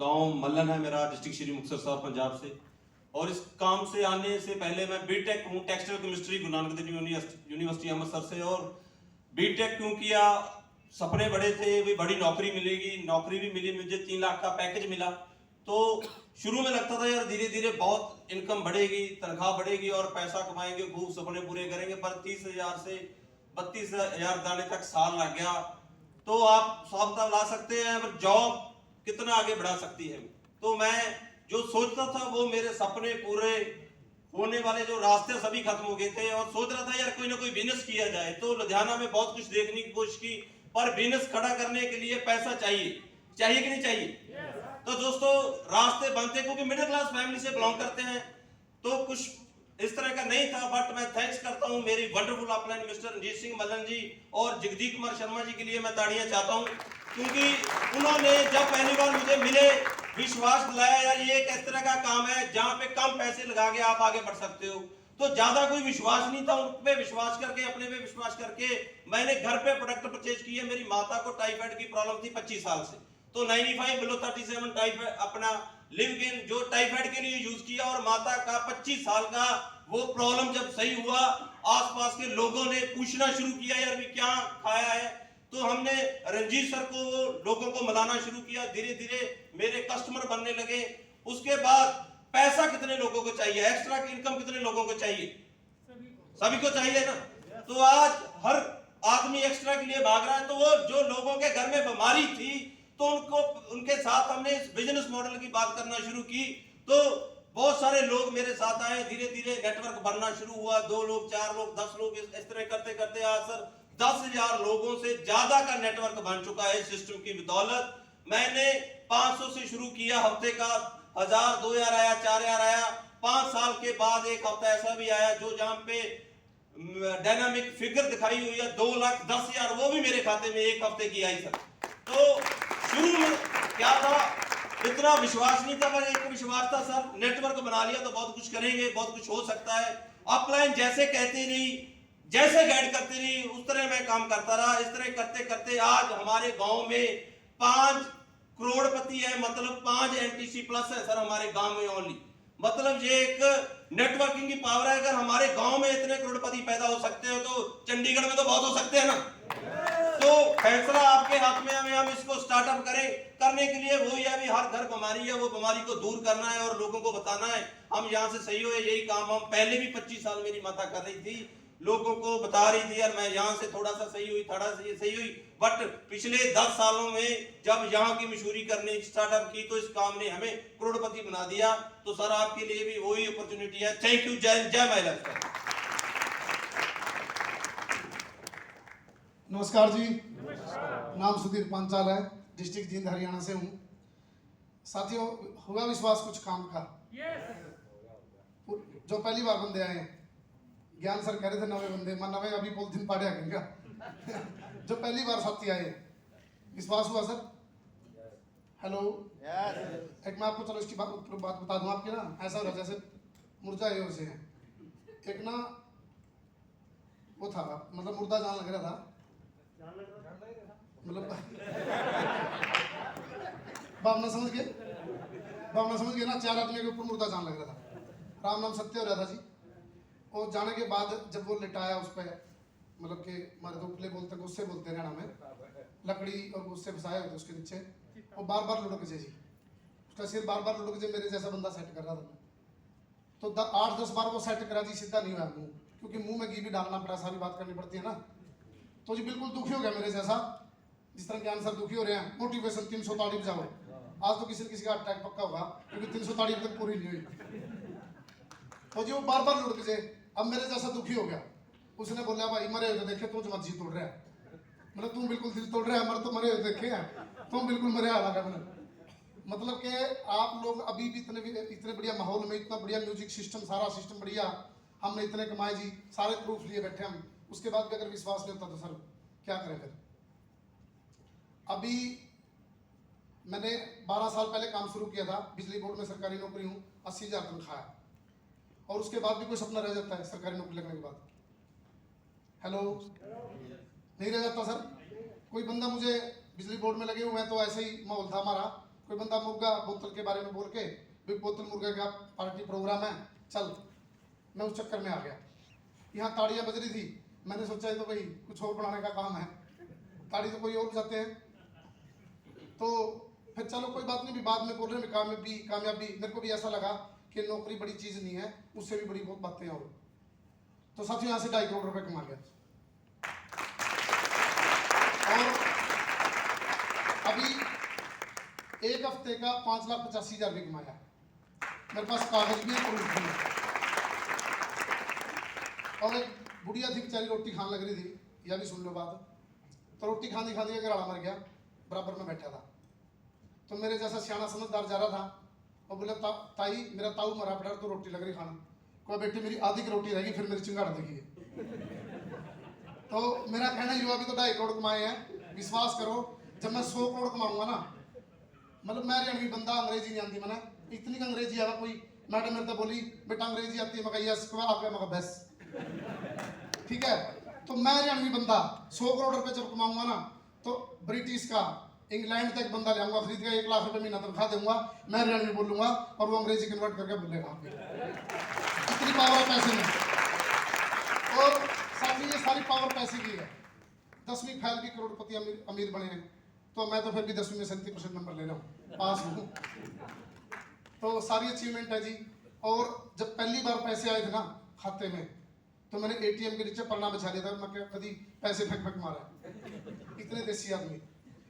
गांव मल्लन है मेरा, डिस्ट्रिक्ट श्री मुक्तसर साहब पंजाब से। और इस काम से आने से पहले मैं बीटेक हूँ textile chemistry Guru Nanak Dev university Amritsar से। और बीटेक क्यों किया, सपने बड़े थे, भी बड़ी नौकरी मिलेगी, नौकरी भी मिली, मुझे 3 लाख का पैकेज मिला। तो शुरू में लगता था यार धीरे धीरे बहुत इनकम बढ़ेगी, तनख्वाह बढ़ेगी और पैसा कमाएंगे, खूब सपने पूरे करेंगे। पर 30,000 से 32,000 जाने तक साल लग गया। तो आप साफ ला सकते हैं पर जॉब कितना आगे बढ़ा सकती है। तो मैं जो सोचता था वो मेरे सपने पूरे होने वाले जो रास्ते सभी खत्म हो गए थे। और सोच रहा था यार कोई ना कोई बिजनेस किया जाए। तो लुधियाना में बहुत कुछ देखने की कोशिश की, पर बिजनेस खड़ा करने के लिए पैसा चाहिए, चाहिए कि नहीं चाहिए। तो दोस्तों रास्ते बनते, क्योंकि मिडिल क्लास फैमिली से बिलोंग करते हैं, तो कुछ इस तरह का नहीं था। बट मैं थैंक्स करता हूं मेरी wonderful upline mister Ranjeet Singh Mallan ji और जगदीप कुमार शर्मा जी के लिए मैं ताड़ियां चाहता हूं, क्योंकि उन्होंने जब पहली बार मुझे मिले विश्वास दिलाया यार ये एक इस तरह का काम है जहां पे कम पैसे लगा के आप आगे बढ़ सकते हो। तो ज्यादा कोई विश्वास नहीं था, उन पे विश्वास करके, अपने पे विश्वास करके मैंने घर पे प्रोडक्ट परचेज किए। मेरी माता को टाइफाइड की प्रॉब्लम थी 25 साल से, तो 95 बिलो 37 टाइफाइड अपना लिवगिन जो टाइफाइड के लिए यूज किया। और माता का 25 साल का वो प्रॉब्लम जब सही हुआ, आसपास के लोगों ने पूछना शुरू किया यार भी क्या खाया है। तो हमने रंजीत सर को, लोगों को मनाना शुरू किया, धीरे धीरे मेरे कस्टमर बनने लगे। उसके बाद पैसा कितने लोगों को चाहिए, एक्स्ट्रा की इनकम कितने लोगों को चाहिए, सभी को चाहिए ना। तो आज हर आदमी एक्स्ट्रा के लिए भाग रहा है। तो वो जो लोगों के घर में बीमारी थी तो उनको, उनके साथ हमने इस बिजनेस मॉडल की बात करना शुरू की। तो बहुत सारे लोग मेरे साथ आए, धीरे धीरे नेटवर्क बनना शुरू हुआ। 2 लोग, 4 लोग, 10 लोग, इस तरह करते करते आज सर 10,000 लोगों से ज्यादा का नेटवर्क बन चुका है सिस्टम की बदौलत। मैंने 500 से शुरू किया, हफ्ते का 1000, 2000 आया, 4000 आया। 5 साल के बाद एक हफ्ता ऐसा भी आया जो जहां पे डायनामिक फिगर दिखाई हुई है 2,10,000, वो भी मेरे खाते में एक हफ्ते की आई सर। तो शुरू में क्या था, इतना विश्वास नहीं था, पर एक विश्वास था सर नेटवर्क बना लिया तो बहुत कुछ करेंगे, बहुत कुछ हो सकता है। अपलाइन जैसे कहते रही, जैसे गाइड करते रही, उस तरह मैं काम करता रहा। इस तरह करते करते आज हमारे गांव में 5 करोड़पति है, मतलब 5 एनटीसी प्लस है सर हमारे गांव में ओनली। मतलब ये एक नेटवर्किंग की पावर है। अगर हमारे गांव में इतने करोड़पति पैदा हो सकते हो तो चंडीगढ़ में तो बहुत हो सकते हैं ना। तो फैसला आपके हाथ में है, हम इसको स्टार्टअप करें। करने के लिए वही है, भी हर घर बीमारी है, वो बीमारी को दूर करना है और लोगों को बताना है हम यहाँ से सही हो। यही काम हम पहले भी 25 साल मेरी माता कर रही थी, लोगों को बता रही थी यार मैं यहाँ से थोड़ा सा सही हुई, थोड़ा सा सही हुई। बट पिछले 10 सालों में जब यहाँ की मशहूरी करने स्टार्टअप की तो इस काम ने हमें करोड़पति बना दिया। तो सर आपके लिए भी वही अपॉर्चुनिटी है। Thank you. जय महिला। नमस्कार जी। नाम सुधीर पांचाल है, डिस्ट्रिक्ट जींद हरियाणा से हूँ। साथियों, हुआ विश्वास कुछ काम का। जो पहली बार बंदे आए, ज्ञान सर कह रहे थे 90 बंदे, मैं 90 अभी पॉलिथीन पाड़े करेगा। जो पहली बार साथी आए, विश्वास हुआ सर। हेलो, एक मैं आपको चलो इसकी बात बता दूं। आपके ना ऐसा हो रहा जैसे मुरझाए हुए से हैं। एक ना वो था, मतलब मुर्दा जान लग रहा था, मतलब भावना समझ गए, भावना समझ गए ना। 4 आदमी के ऊपर मुर्दा जान लग रहा था, राम नाम सत्य हो रहा था जी। और जाने के बाद जब वो लिटाया उस पर, मतलब कि हमारे तो उपले बोलते, गुस्से बोलते हरियाणा में, लकड़ी और गुस्से फंसाए होते उसके नीचे। वो बार बार लुढ़क जे जी, उसका सिर बार बार लुढ़क जे। मेरे जैसा बंदा सेट कर रहा था तो 8-10 बार वो सेट करा जी, सीधा नहीं हुआ मुंह, क्योंकि मुंह में घी भी डालना पड़ा, सारी बात करनी पड़ती है ना। तो जी बिल्कुल दुखी हो गया मेरे जैसा, जिस तरह के आंसर दुखी हो रहे हैं। मोटिवेशन 300 ताड़ी बजाओ। आज तो किसी न किसी का अटैक पक्का होगा, क्योंकि 300 ताड़ी अब तक पूरी नहीं हुई। तो जी वो बार बार लुढ़क जे। अब मेरे जैसा दुखी हो गया। उसने बोला भाई मरे हुए तो देखे, तू जो जी तोड़ रहा है, मतलब तू बिल्कुल दिल तोड़ रहा है, मर तो मरे हुए देखे हैं, तुम बिल्कुल मरे लगा मैंने। मतलब कि आप लोग अभी भी इतने बढ़िया माहौल में, इतना बढ़िया म्यूजिक सिस्टम, सारा सिस्टम बढ़िया, हमने इतने कमाए जी, सारे प्रूफ लिए बैठे हम, उसके बाद भी अगर विश्वास नहीं होता तो सर क्या करें फिर। अभी मैंने 12 साल पहले काम शुरू किया था, बिजली बोर्ड में सरकारी नौकरी हूँ, 80,000 तनख्वाह है। और उसके बाद भी कोई सपना रह जाता है सरकारी नौकरी लगने के बाद। हेलो, नहीं रह जाता सर। कोई बंदा मुझे बिजली बोर्ड में लगे हुए हैं तो ऐसे ही माहौल था हमारा, कोई बंदा मुर्गा बोतल के बारे में बोल के भी बोतल मुर्गा का पार्टी प्रोग्राम है चल, मैं उस चक्कर में आ गया। यहाँ ताड़ियाँ बज रही थी, मैंने सोचा तो भाई कुछ और बढ़ाने का काम है, ताड़ी तो कोई और बजाते हैं, तो फिर चलो कोई बात नहीं, भी बाद में बोल रहे हैं कामयाबी। मेरे को भी ऐसा लगा कि नौकरी बड़ी चीज़ नहीं है, उससे भी बड़ी बहुत बातें और। तो साथियों यहाँ से 2.5 करोड़ रुपए कमा गया। और अभी 1 हफ्ते का 5,85,000 भी कमाया। मेरे पास कागज भी है, प्रूफ भी है। और एक बुढ़िया थी बेचारी, रोटी खाने लग रही थी, यह भी सुन लो बात। तो रोटी खाने खाने घराड़ा मर गया, बराबर में बैठा था। तो मेरे जैसा सियाना समझदार जा रहा था, और बोले ताई मेरा ताऊ मरा पड़ा तो रोटी लग रही खाना। कोई बेटी मेरी आधी की रोटी रहेगी, फिर मेरी चिंगाड़ देखिए। तो मेरा कहना युवा भी तो 2.5 करोड़ कमाए हैं, विश्वास करो जब मैं 100 करोड़ कमाऊंगा ना, मतलब मैं हरियाणवी बंदा, अंग्रेजी नहीं आती मैंने, इतनी अंग्रेजी आवा। कोई मैडम मेरे तो बोली बेटा अंग्रेजी आती है, मैं यस, आपका मैं बस ठीक है। तो मैं हरियाणवी बंदा 100 करोड़ रुपए जब कमाऊंगा ना, तो ब्रिटिश का इंग्लैंड तक बंदा ले आऊंगा, खरीद के 1 लाख रुपए महीना तनख्वाह दूंगा, मैं हरियाणवी बोलूंगा और वो अंग्रेजी कन्वर्ट करके बोलेगा। इतनी पावर पैसे में। और साथ ही ये सारी पावर पैसे की है। 10वीं फैल के करोड़पति अमीर बने हैं, तो मैं तो फिर भी 10वीं में 37% नंबर ले रहा हूँ, पास हूँ। तो सारी अचीवमेंट है जी। और जब पहली बार पैसे आए थे ना खाते में, तो मैंने ATM के नीचे पन्ना बिछा दिया था, मैं कभी पैसे फेंक मारा। इतने देसी आदमी।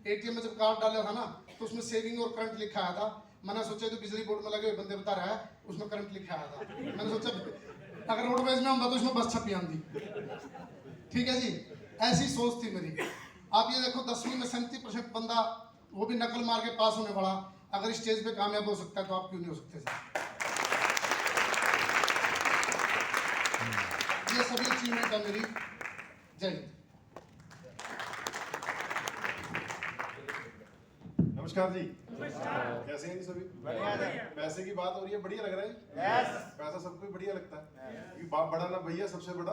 ATM में जब कार्ड डाला था ना, तो उसमें सेविंग और करंट लिखा आया था। मैंने सोचा तो बिजली बोर्ड में लगे हुए बंदे बता रहा है, उसमें करंट लिखा आया था। मैंने सोचा अगर रोडवेज में होता तो उसमें बस छपी आती। ठीक है जी, ऐसी सोच थी मेरी। आप ये देखो 10वीं में 37% बंदा, वो भी नकल मार के पास होने वाला, अगर स्टेज पे कामयाब हो सकता है तो आप क्यों नहीं हो सकते सर? ये सभी अचीवमेंट है मेरी। जय हिंद। नमस्कार जी। कैसे हैं जी सभी? पैसे की बात हो रही है, बढ़िया लग रहा है। पैसा सबको ही बढ़िया लगता है, क्योंकि बाप बड़ा ना भैया, सबसे बड़ा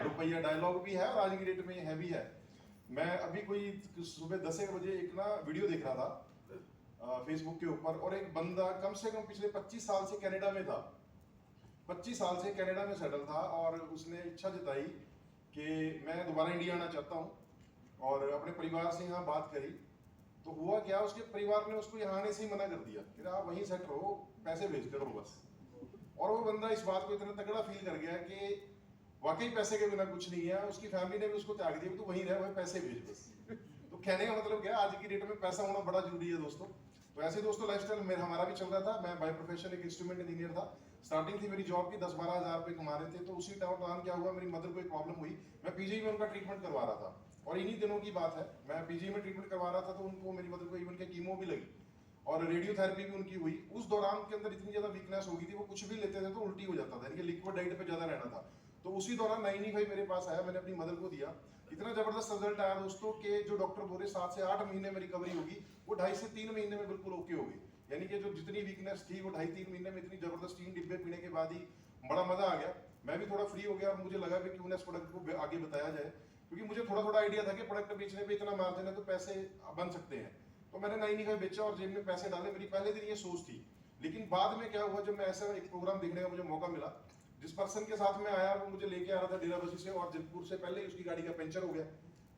रुपया। डायलॉग भी है और आज की डेट में ये है भी है। मैं अभी कोई सुबह 10 बजे एक ना वीडियो देख रहा था फेसबुक के ऊपर, और एक बंदा कम से कम पिछले 25 साल से कनाडा में था, 25 साल से कनाडा में सेटल था, और उसने इच्छा जताई कि मैं दोबारा इंडिया आना चाहता हूँ, और अपने परिवार से यहाँ बात करी। तो हुआ क्या, उसके परिवार ने उसको यहाँ आने से ही मना कर दिया कि आप वहीं सेट रहो, पैसे भेज करो बस। और वो बंदा इस बात को इतना तगड़ा फील कर गया कि वाकई पैसे के बिना कुछ नहीं है। उसकी फैमिली ने भी उसको त्याग दिया, तो वहीं रहे, वही पैसे भेज बस। तो कहने का मतलब क्या, आज की डेट में पैसा होना बड़ा जरूरी है दोस्तों। तो ऐसे दोस्तों लाइफस्टाइल मेरा हमारा भी चल रहा था। मैं बाय प्रोफेशन एक इंस्ट्रूमेंट इंजीनियर था। स्टार्टिंग थी मेरी जॉब की, 10-12 हज़ार रुपये कमा रहे थे। तो उसी दौरान क्या हुआ, मेरी मदर को एक प्रॉब्लम हुई, मैं पीजी में उनका ट्रीटमेंट करवा रहा था, और इन्हीं दिनों की बात है, मैं पीजी में ट्रीटमेंट करवा रहा था। तो उनको, मेरी मदर को इवन के कीमो भी लगी और रेडियोथेरेपी भी उनकी हुई। उस दौरान के अंदर इतनी ज्यादा वीकनेस हो गई थी, वो कुछ भी लेते थे तो उल्टी हो जाता था, इनके लिक्विड डाइट पे ज्यादा रहना था। तो उसी दौरान 95 मेरे पास आया, मैंने अपनी मदर को दिया। इतना जबरदस्त रिजल्ट आया दोस्तों कि जो डॉक्टर बोले 7 से 8 महीने में रिकवरी होगी, वो 2.5 से 3 महीने में बिल्कुल ओके हो गई। यानी कि जो जितनी वीकनेस थी वो 2.5-3 महीने में, इतनी जबरदस्त 3 डिब्बे पीने के बाद ही बड़ा मजा आ गया। मैं भी थोड़ा फ्री हो गया और मुझे लगा कि क्यों ना इस प्रोडक्ट को आगे बताया जाए, क्योंकि मुझे थोड़ा आइडिया था कि प्रोडक्ट बेचने पे इतना मार्जिन है तो पैसे बन सकते हैं। तो मैंने 95 बेचा और जेब में पैसे डाले। मेरी पहले दिन ये सोच थी, लेकिन बाद में क्या हुआ, जब मैं ऐसा एक प्रोग्राम देखने का मुझे मौका मिला, जिस पर्सन के साथ में आया वो मुझे लेके आ रहा था डेराबस्सी से, और जयपुर से पहले ही उसकी गाड़ी का पंचर हो गया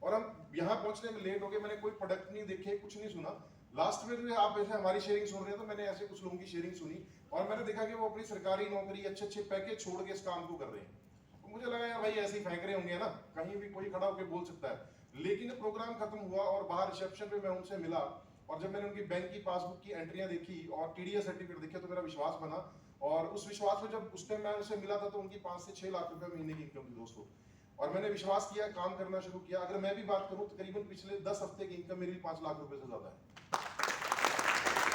और हम यहाँ पहुंचने में लेट हो गए। मैंने कोई प्रोडक्ट नहीं देखे, कुछ नहीं सुना। लास्ट में जो आप ऐसे हमारी शेयरिंग सुन रहे हैं, तो मैंने ऐसे कुछ लोगों की शेयरिंग सुनी और मैंने देखा कि वो अपनी सरकारी नौकरी, अच्छे पैकेज छोड़ के इस काम को कर रहे हैं। तो मुझे लगा यार भाई ऐसे ही फेंक रहे होंगे ना, कहीं भी कोई खड़ा होकर बोल सकता है। लेकिन प्रोग्राम खत्म हुआ और बाहर रिसेप्शन पे मैं उनसे मिला, और जब मैंने उनकी बैंक की पासबुक की एंट्रियां देखी और TDS सर्टिफिकेट देखे, तो मेरा विश्वास बना। और उस विश्वास में जब उस टाइम मैं उनसे मिला था, तो उनकी 5 से 6 लाख रुपए महीने की इनकम थी दोस्तों। और मैंने विश्वास किया, काम करना शुरू किया। अगर मैं भी बात करूं, तकरीबन पिछले 10 हफ्ते की इनकम मेरी 5 लाख रुपए से ज्यादा है।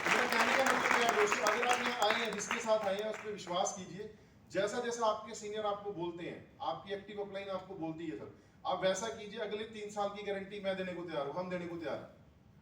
मेरा कहने का मतलब क्या है दोस्तों, अगर आप यहाँ आए हैं, जिसके साथ आए हैं उस पर विश्वास कीजिए। जैसा जैसा आपके सीनियर आपको बोलते हैं, आपकी एक्टिव अपलाइन आपको बोलती है सर, आप वैसा कीजिए। अगले 3 साल की गारंटी मैं देने को तैयार हूँ, हम देने को तैयार हैं।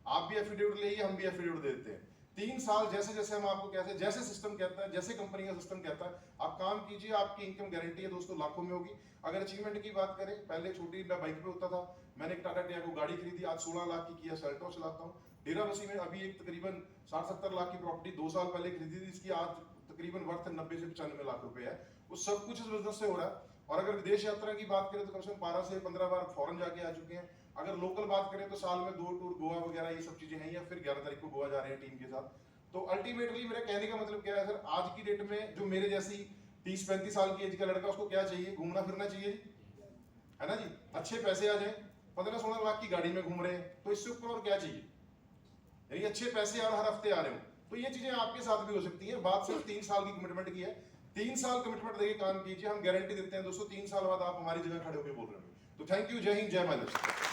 आप भी एफिडेविट ले, हम भी एफिडेविट देते हैं। 3 साल जैसे जैसे हम आपको कहते हैं, जैसे सिस्टम कहता है, जैसे कंपनी का सिस्टम कहता है, आप काम कीजिए। आपकी इनकम गारंटी है दोस्तों, लाखों में होगी। अगर अचीवमेंट की बात करें, पहले छोटी मैं बाइक पे होता था, मैंने एक टाटा टियागो गाड़ी खरीदी, आज 16 लाख की किया सेल्टोस चलाता हूँ। डेराबस्सी में अभी एक तकरीबन 60-70 लाख की प्रॉपर्टी 2 साल पहले खरीदी थी, इसकी आज तकरीबन वर्थ 90 से 95 लाख रुपए है। वो सब कुछ इस बिजनेस से हो रहा है। और अगर विदेश यात्रा की बात करें तो कम से कम 12 से 15 बार फॉरेन जाके आ चुके हैं। अगर लोकल बात करें तो साल में 2 टूर गोवा वगैरह ये सब चीजें हैं, या फिर 11 तारीख को गोवा जा रहे हैं टीम के साथ। तो अल्टीमेटली मेरा कहने का मतलब क्या है सर, आज की डेट में जो मेरे जैसी 30-35 साल की एज का लड़का, उसको क्या चाहिए? घूमना फिरना चाहिए, है ना जी। अच्छे पैसे आ जाए, 15-16 लाख की गाड़ी में घूम रहे हैं, तो इससे ऊपर और क्या चाहिए? यानी अच्छे पैसे और हर हफ्ते आ रहे हो, तो ये चीजें आपके साथ भी हो सकती है। बात सिर्फ 3 साल की कमिटमेंट की है। 3 साल कमिटमेंट देके काम कीजिए, हम गारंटी देते हैं दोस्तों 3 साल बाद आप हमारी जगह खड़े होकर बोल रहे हो। तो थैंक यू, जय हिंद, जय भारत।